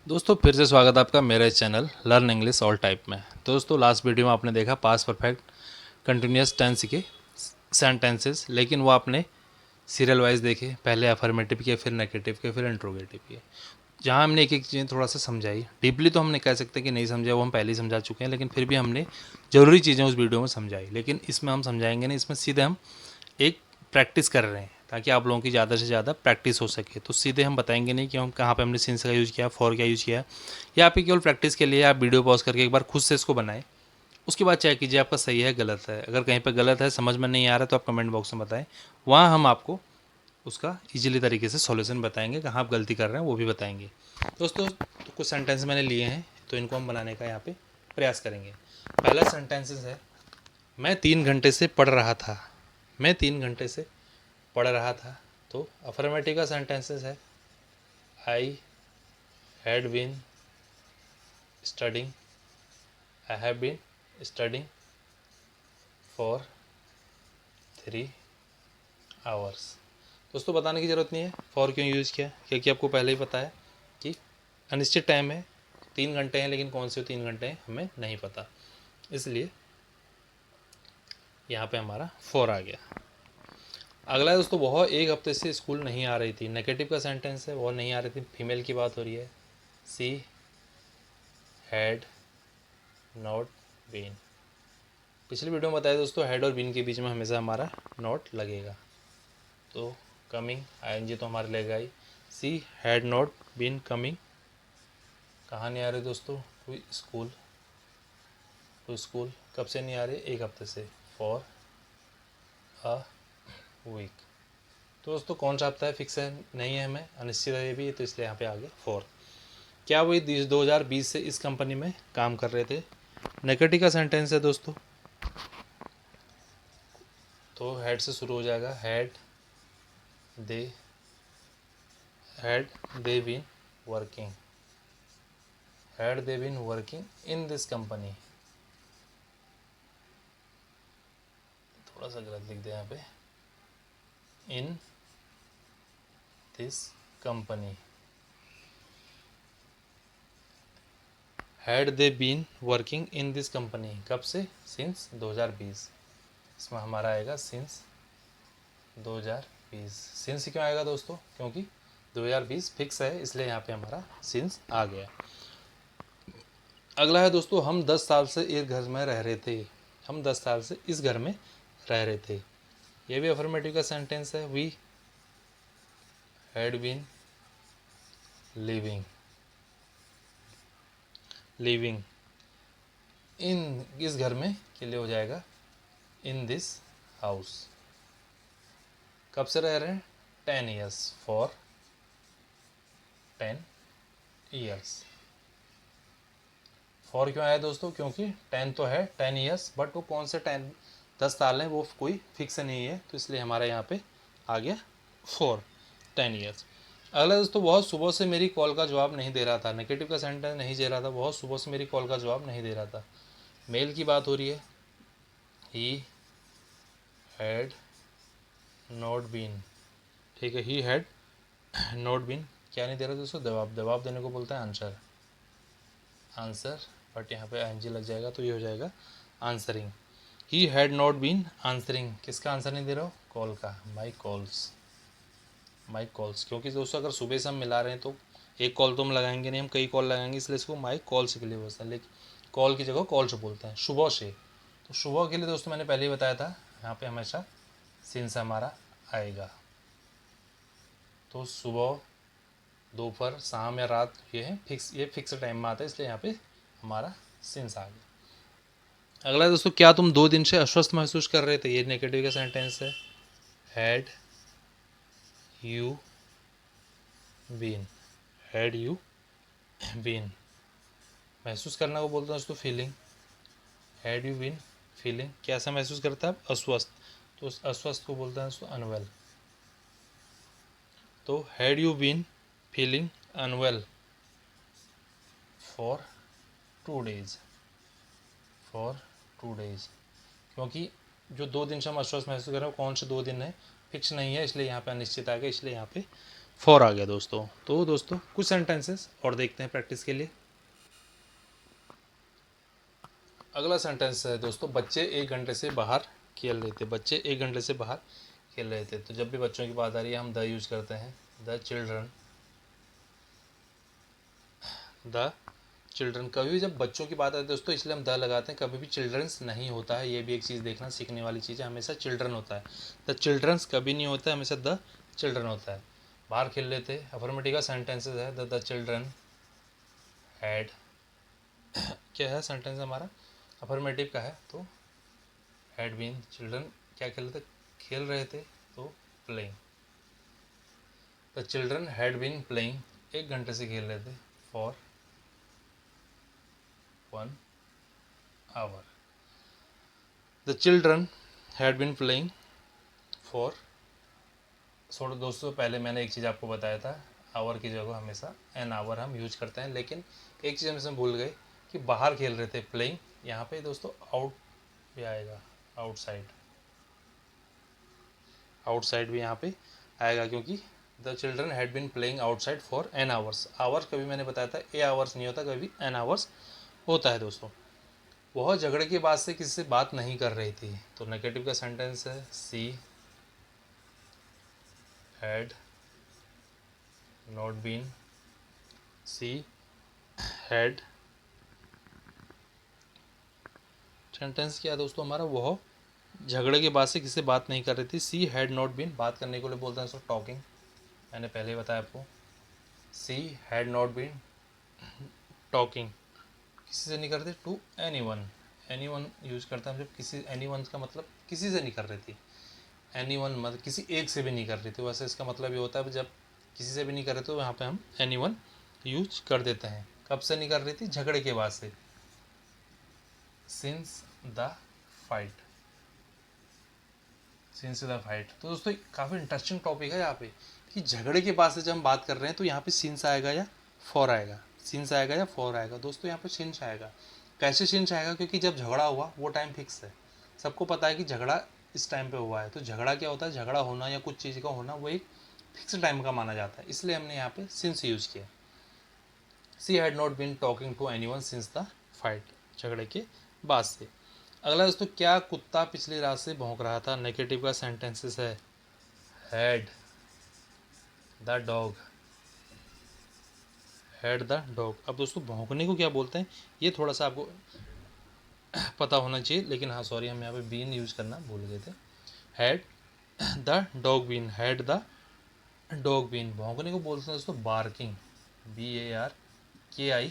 दोस्तों फिर से स्वागत है आपका मेरे channel learn English all type में। दोस्तों लास्ट वीडियो में आपने देखा पास्ट परफेक्ट कंटिन्यूस टेंस के सेंटेंसेस, लेकिन वो आपने सीरियल वाइज देखे। पहले अफर्मेटिव के, फिर नेगेटिव के, फिर इंट्रोगेटिव के। जहाँ हमने एक एक चीज़ें थोड़ा सा समझाई। डीपली तो हमने कह सकते हैं कि नहीं समझा, वो हम पहले ही समझा चुके हैं, लेकिन फिर भी हमने ज़रूरी चीज़ें उस वीडियो में समझाई। लेकिन इसमें हम समझाएंगे नहीं, इसमें सीधे हम एक प्रैक्टिस कर रहे हैं ताकि आप लोगों की ज़्यादा से ज़्यादा प्रैक्टिस हो सके। तो सीधे हम बताएंगे नहीं कि हम कहाँ पे हमने सिंस का यूज़ किया, फॉर का यूज़ किया। या आप केवल प्रैक्टिस के लिए आप वीडियो पॉज करके एक बार खुद से इसको बनाएं, उसके बाद चेक कीजिए आपका सही है गलत है। अगर कहीं पर गलत है, समझ में नहीं आ रहा, तो आप कमेंट बॉक्स में बताएं। वहाँ हम आपको उसका ईजिली तरीके से सॉल्यूशन बताएंगे, कहाँ आप गलती कर रहे हैं वो भी बताएंगे। दोस्तों तो कुछ सेंटेंस मैंने लिए हैं, तो इनको हम बनाने का यहाँ पे प्रयास करेंगे। पहला सेंटेंसेस है, मैं 3 घंटे से पढ़ रहा था। मैं 3 घंटे से पढ़ रहा था। तो अफर्मेटिव का सेंटेंसेस है, I had been studying, I have been studying for 3 hours. दोस्तों बताने की ज़रूरत नहीं है फॉर क्यों यूज़ किया, क्योंकि आपको पहले ही पता है कि अनिश्चित टाइम है, 3 घंटे हैं, लेकिन कौन से 3 घंटे हैं हमें नहीं पता, इसलिए यहाँ पे हमारा फॉर आ गया। अगला है दोस्तों, वह 1 हफ्ते से स्कूल नहीं आ रही थी। नेगेटिव का सेंटेंस है, वह नहीं आ रही थी, फीमेल की बात हो रही है। She had not been. पिछली वीडियो में बताया दोस्तों, हेड और बीन के बीच में हमेशा हमारा नॉट लगेगा। तो कमिंग आईएनजी तो हमारे लगेगा ही। She had not been coming, कहाँ नहीं आ रही दोस्तों, टू स्कूल। टू स्कूल कब से नहीं आ रही, 1 हफ्ते से, फॉर अ वीक। तो दोस्तों कौन सा हफ्ता है, फिक्स है नहीं है, हमें अनिश्चित है ये भी, तो इसलिए यहाँ पे आ गया फॉर। क्या वही 2020 से इस कंपनी में काम कर रहे थे। नेगेटिव का सेंटेंस है दोस्तों, तो हेड से शुरू हो जाएगा। They had they been working, had they been working in this company. थोड़ा सा गलत लिख दिया यहाँ पे, in this company. Had they been working in this company, कब से, सिंस 2020। इसमें हमारा आएगा सिंस 2020। सिंस क्यों आएगा दोस्तों, क्योंकि 2020 फिक्स है, इसलिए यहाँ पे हमारा सिंस आ गया। अगला है दोस्तों, हम 10 साल से एक घर में रह रहे थे। हम 10 साल से इस घर में रह रहे थे। ये भी अफर्मेटिव का सेंटेंस है। We had been living, living in, इस घर में के लिए हो जाएगा इन दिस हाउस। कब से रह रहे हैं, 10 ईयर्स, फॉर 10 ईयर्स। फॉर क्यों आया दोस्तों, क्योंकि 10 तो है, 10 ईयर्स, बट वो कौन से 10 साल हैं वो कोई फिक्स नहीं है, तो इसलिए हमारे यहाँ पे आ गया फॉर 10 ईयर्स। अगला दोस्तों, बहुत सुबह से मेरी कॉल का जवाब नहीं दे रहा था। नेगेटिव का सेंटेंस, नहीं दे रहा था, बहुत सुबह से मेरी कॉल का जवाब नहीं दे रहा था। मेल की बात हो रही है। ही हैड नॉट बीन, ठीक है, ही हैड नॉट बीन क्या नहीं दे रहा दोस्तों, जवाब। जवाब देने को बोलता है आंसर, आंसर, बट यहाँ पे एनजी लग जाएगा तो ये हो जाएगा answering. He had not been answering, किसका आंसर नहीं दे रहा हो, कॉल का, माई कॉल्स, माई कॉल्स। क्योंकि दोस्तों अगर सुबह से हम मिला रहे हैं तो एक कॉल तो हम लगाएंगे नहीं, हम कई कॉल लगाएंगे, इसलिए इसको माई कॉल्स के लिए बोलते हैं, लेकिन कॉल की जगह कॉल्स बोलते हैं सुबह से। तो सुबह के लिए दोस्तों मैंने पहले ही बताया था, यहाँ पे हमेशा सिंस हमारा आएगा। तो सुबह, दोपहर, शाम या रात, ये है फिक्स, ये फिक्स टाइम में आता है, इसलिए यहाँ पे हमारा सिंस आ गया। अगला दोस्तों, क्या तुम 2 दिन से अस्वस्थ महसूस कर रहे थे। ये नेगेटिव का सेंटेंस है। Had you been, had you been, महसूस करना को बोलते हैं दोस्तों feeling. Had you been feeling, कैसा महसूस करता है, अस्वस्थ, तो उस अस्वस्थ को बोलते हैं दोस्तों अनवेल। तो had you been feeling unwell for 2 days, for 2 days. क्योंकि जो 2 दिन से हम अस्वस्थ महसूस कर रहे हैं, कौन से 2 दिन है फिक्स नहीं है, इसलिए यहाँ पे अनिश्चित आ गया, इसलिए यहाँ पे 4 आ गया दोस्तों। तो दोस्तों कुछ सेंटेंसेस और देखते हैं प्रैक्टिस के लिए। अगला सेंटेंस है दोस्तों, बच्चे 1 घंटे से बाहर खेल रहे थे। बच्चे 1 घंटे से बाहर खेल रहे थे। तो जब भी बच्चों की बात आ रही है हम द यूज करते हैं। द चिल्ड्रन कभी भी जब बच्चों की बात आती है दोस्तों इसलिए हम द लगाते हैं, कभी भी चिल्ड्रंस नहीं होता है। ये भी एक चीज़ देखना सीखने वाली चीज़ है, हमेशा चिल्ड्रन होता है। द चिल्ड्रंस कभी नहीं होता है, हमेशा द चिल्ड्रन होता है। बाहर खेल लेते हैं, अफर्मेटिव का सेंटेंसेस है। द चिल्ड्रन हैड, क्या है सेंटेंस हमारा, अफर्मेटिव का है तो हैड बीन। चिल्ड्रन क्या खेल रहे थे तो playing. The children had been playing, 1 घंटे से खेल रहे थे, for 1 hour। The children had been playing for, छोड़ो दोस्तों, पहले मैंने एक चीज़ आपको बताया था, आवर की जगह हमेशा एन आवर हम यूज करते हैं। लेकिन एक चीज़ हम इसमें भूल गए कि बाहर खेल रहे थे प्लेइंग, यहाँ पे दोस्तों आउट भी आएगा, आउटसाइड। आउटसाइड भी यहाँ पे आएगा क्योंकि the children had been playing outside for an hours. Hours कभी मैंने बताया था ए आवर्स नहीं होता, कभी एन आवर्स होता है दोस्तों। वह झगड़े के बाद से किसी से बात नहीं कर रही थी। तो नेगेटिव का सेंटेंस है she had not been, she had, sentence क्या है दोस्तों हमारा, वह झगड़े के बाद से किसी से बात नहीं कर रही थी। सी हैड नॉट बीन, बात करने को लिए बोलते हैं दोस्तों टॉकिंग, मैंने पहले ही बताया आपको। She had not been talking, किसी से नहीं कर रही थी, to anyone. Anyone use करते हैं जब किसी, एनी वन का मतलब किसी से नहीं कर रही थी। एनी वन मतलब किसी एक से भी नहीं कर रही थी। वैसे इसका मतलब ये होता है जब किसी से भी नहीं कर रहे तो यहाँ पे हम एनी वन यूज कर देते हैं। कब से नहीं कर रही थी, झगड़े के बाद से, since the fight, since the fight. तो दोस्तों काफ़ी इंटरेस्टिंग टॉपिक है यहाँ पे कि झगड़े के बाद से जब हम बात कर रहे हैं तो यहाँ पे सिंस आएगा या फॉर आएगा, सिंस आएगा या फॉर आएगा। दोस्तों यहाँ पे सिंस आएगा। कैसे सिंस आएगा, क्योंकि जब झगड़ा हुआ वो टाइम फिक्स है, सबको पता है कि झगड़ा इस टाइम पे हुआ है। तो झगड़ा क्या होता है, झगड़ा होना या कुछ चीज़ का होना वो एक फिक्स टाइम का माना जाता है, इसलिए हमने यहाँ पे सिंस यूज किया। She had not been talking to anyone since the fight, झगड़े के बाद से। अगला दोस्तों, क्या कुत्ता पिछली रात से भौंक रहा था। नेगेटिव का सेंटेंसेस है had the dog, had the dog. अब दोस्तों भौंकने को क्या बोलते हैं ये थोड़ा सा आपको पता होना चाहिए, लेकिन हाँ सॉरी हम यहाँ पे बीन यूज करना भूल गए थे। Had the dog been, had the dog been. भौंकने को बोलते हैं दोस्तों बार्किंग, BARKING,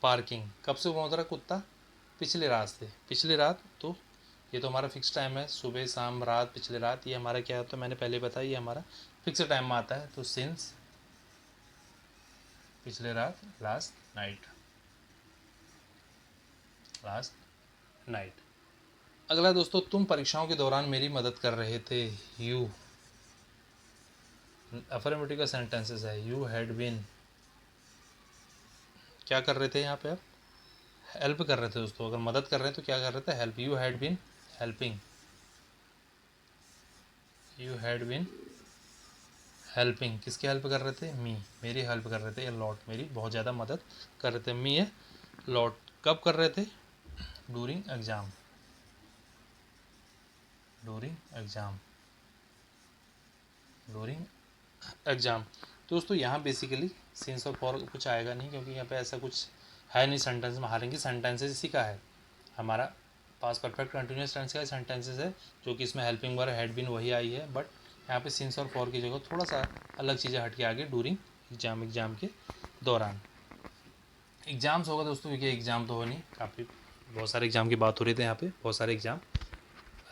पार्किंग। कब से भौंक रहा कुत्ता, पिछली रात से। पिछली रात तो ये तो हमारा फिक्स टाइम है, सुबह शाम रात पिछली रात, ये हमारा क्या होता है मैंने पहले बताया, ये हमारा फिक्स टाइम में आता है। तो सिंस पिछले रात, लास्ट नाइट, लास्ट नाइट। अगला दोस्तों, तुम परीक्षाओं के दौरान मेरी मदद कर रहे थे। यू, अफर्मेटिव का सेंटेंसेस है। यू हैड बीन, क्या कर रहे थे यहाँ पे आप, हेल्प कर रहे थे दोस्तों। अगर मदद कर रहे हैं तो क्या कर रहे थे, help. You had been helping, you had been helping. किसकी हेल्प कर रहे थे, मी, मेरी हेल्प कर रहे थे, या लॉट, मेरी बहुत ज़्यादा मदद कर रहे थे। मी है लॉट, कब कर रहे थे, during exam, during exam, during exam. दोस्तों यहाँ बेसिकली सिंस और फॉर कुछ आएगा नहीं, क्योंकि यहाँ पे ऐसा कुछ है नहीं सेंटेंस में। हालांकि सेंटेंसेस इसी का है, हमारा पास परफेक्ट कंटिन्यूस टेंस का सेंटेंसेस है, जो कि इसमें हेल्पिंग वर्ब हैड बीन वही आई है। बट यहाँ पे सिंस और फॉर की जगह थोड़ा सा अलग चीज़ें हट के आगे डूरिंग एग्जाम, एग्जाम के दौरान। एग्जाम्स होगा दोस्तों, क्योंकि एग्जाम तो हो नहीं, काफ़ी बहुत सारे एग्जाम की बात हो रही थी यहाँ पे, बहुत सारे एग्जाम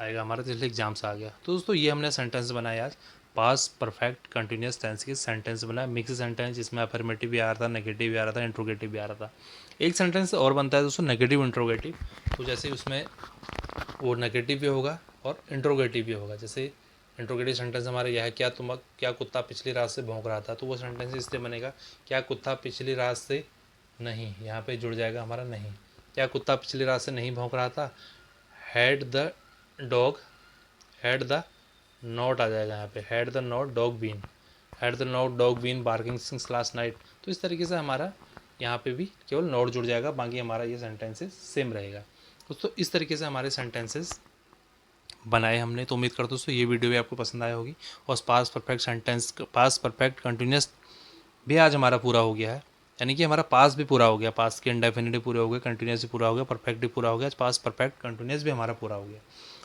आएगा हमारा, तो इसलिए एग्जाम्स आ गया। तो दोस्तों ये हमने सेंटेंस बनाया आज, पास परफेक्ट कंटिन्यूस टेंस के सेंटेंस बनाया, मिक्स सेंटेंस जिसमें अफर्मेटिव भी आ रहा था, नेगेटिव भी आ रहा था, इंट्रोगेटिव भी आ रहा था। एक सेंटेंस और बनता है दोस्तों नेगेटिव इंट्रोगेटिव। तो जैसे उसमें वो नेगेटिव भी होगा और इंट्रोगेटिव भी होगा। जैसे इंट्रोगेटिव सेंटेंस हमारा यह है, क्या कुत्ता पिछली रात से भौंक रहा था। तो वो सेंटेंस इसलिए बनेगा, क्या कुत्ता पिछली रात से नहीं, यहाँ पे जुड़ जाएगा हमारा नहीं। क्या कुत्ता पिछली रात से नहीं भौंक रहा था, had the dog, had the not आ जाएगा यहाँ पे, had the not dog been, had the not dog been barking since last night. तो इस तरीके से हमारा यहाँ पे भी केवल नॉट जुड़ जाएगा, बाकी हमारा ये सेंटेंसेस सेम रहेगा। दोस्तों इस तरीके से हमारे सेंटेंसेस बनाए हमने। तो उम्मीद करता हूँ दोस्तों ये वीडियो भी आपको पसंद आया होगी। और past perfect sentence, past perfect continuous भी आज हमारा पूरा हो गया है, यानी कि हमारा पास भी पूरा हो गया, पास के इंडेफिनिटिव पूरे हो गए, कंटिन्यूस भी पूरा हो गया, परफेक्ट भी पूरा हो गया, पास परफेक्ट कंटिन्यूस भी हमारा पूरा हो गया।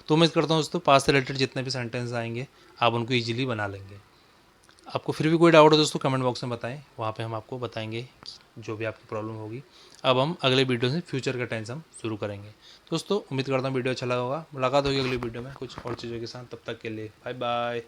तो उम्मीद करता हूँ दोस्तों पास से रिलेटेड जितने भी सेंटेंस आएंगे आप उनको ईजिली बना लेंगे। आपको फिर भी कोई डाउट हो दोस्तों कमेंट बॉक्स में बताएं, वहाँ पे हम आपको बताएंगे जो भी आपकी प्रॉब्लम होगी। अब हम अगले वीडियो से फ्यूचर का टेंस हम शुरू करेंगे। दोस्तों उम्मीद करता हूँ वीडियो अच्छा लगा होगा। मुलाकात होगी अगली वीडियो में कुछ और चीज़ों के साथ, तब तक के लिए बाय बाय।